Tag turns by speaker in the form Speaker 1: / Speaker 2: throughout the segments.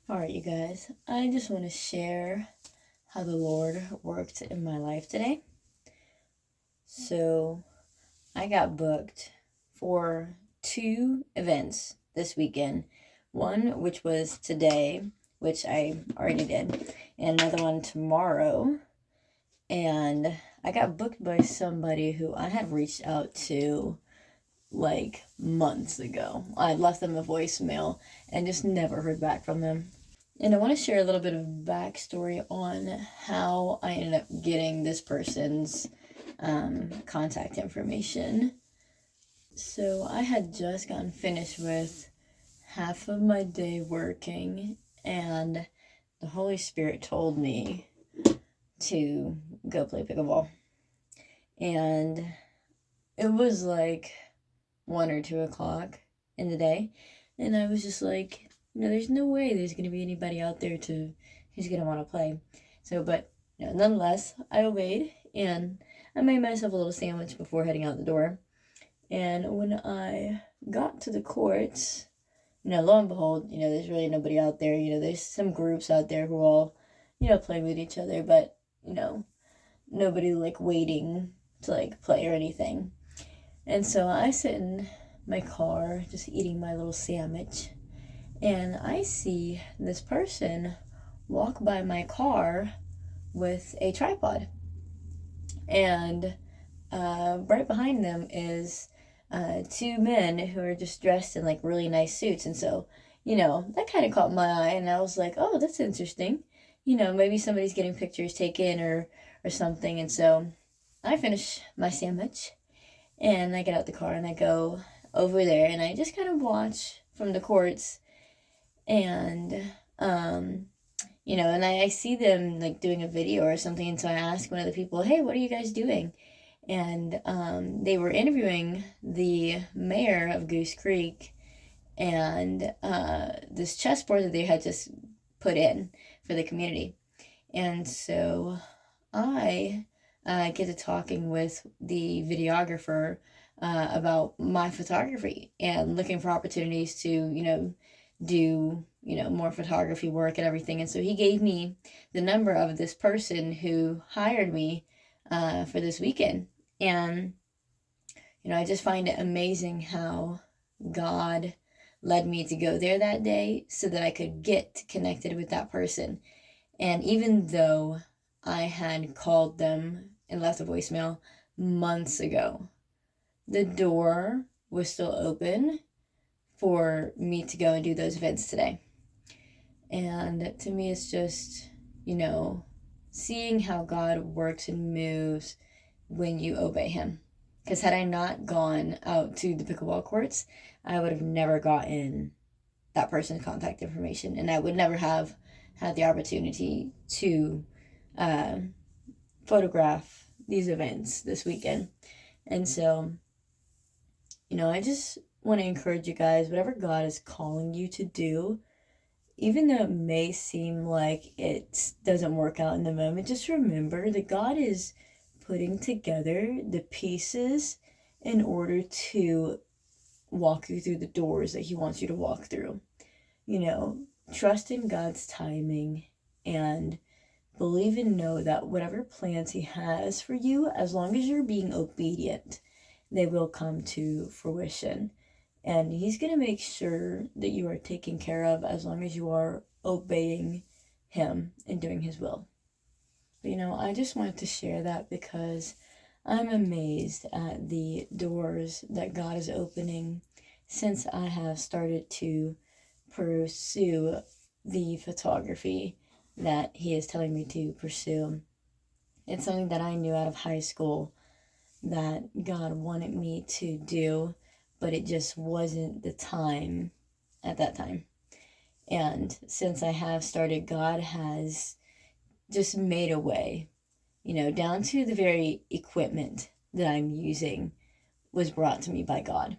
Speaker 1: Alright, you guys, I just want to share how the Lord worked in my life today. So, I got booked for 2 events this weekend. One, which was today, which I already did, and another one tomorrow. And I got booked by somebody who I had reached out to like months ago. I left them a voicemail and just never heard back from them. And I want to share a little bit of backstory on how I ended up getting this person's contact information. So I had just gotten finished with half of my day working, and the Holy Spirit told me to go play pickleball. And it was like 1 or 2 o'clock in the day, and I was just like, there's no way there's going to be anybody out there who's going to want to play. So, but nonetheless, I obeyed, and I made myself a little sandwich before heading out the door. And when I got to the courts, lo and behold, there's really nobody out there. There's some groups out there who all, play with each other, but, nobody like waiting to like play or anything. And so I sit in my car just eating my little sandwich, and I see this person walk by my car with a tripod. And right behind them is 2 men who are just dressed in like really nice suits. And so, that kind of caught my eye, and I was like, oh, that's interesting. Maybe somebody's getting pictures taken or something. And so I finish my sandwich, and I get out the car and I go over there, and I just kind of watch from the courts. And and I see them like doing a video or something, and so I ask one of the people, hey, what are you guys doing? And they were interviewing the mayor of Goose Creek, and this chessboard that they had just put in for the community. And so I get to talking with the videographer about my photography and looking for opportunities to, do, more photography work and everything. And so he gave me the number of this person who hired me for this weekend. And, I just find it amazing how God led me to go there that day so that I could get connected with that person. And even though I had called them and left a voicemail months ago, the door was still open for me to go and do those events today. And to me, it's just, seeing how God works and moves when you obey Him. Because had I not gone out to the pickleball courts, I would have never gotten that person's contact information, and I would never have had the opportunity to photograph these events this weekend. And so, I just want to encourage you guys, whatever God is calling you to do, even though it may seem like it doesn't work out in the moment, just remember that God is putting together the pieces in order to walk you through the doors that He wants you to walk through. Trust in God's timing and believe and know that whatever plans He has for you, as long as you're being obedient, they will come to fruition. And He's going to make sure that you are taken care of as long as you are obeying Him and doing His will. But, I just wanted to share that because I'm amazed at the doors that God is opening since I have started to pursue the photography that He is telling me to pursue. It's something that I knew out of high school that God wanted me to do, but it just wasn't the time at that time. And since I have started, God has just made a way, down to the very equipment that I'm using was brought to me by God.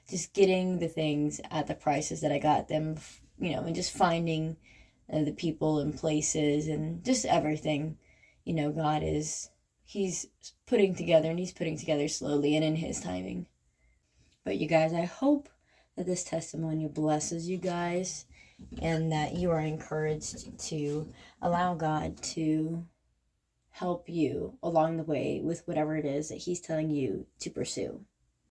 Speaker 1: Just getting the things at the prices that I got them, and just finding the people and places and just everything. God He's putting together, and He's putting together slowly and in His timing. But you guys, I hope that this testimony blesses you guys and that you are encouraged to allow God to help you along the way with whatever it is that He's telling you to pursue.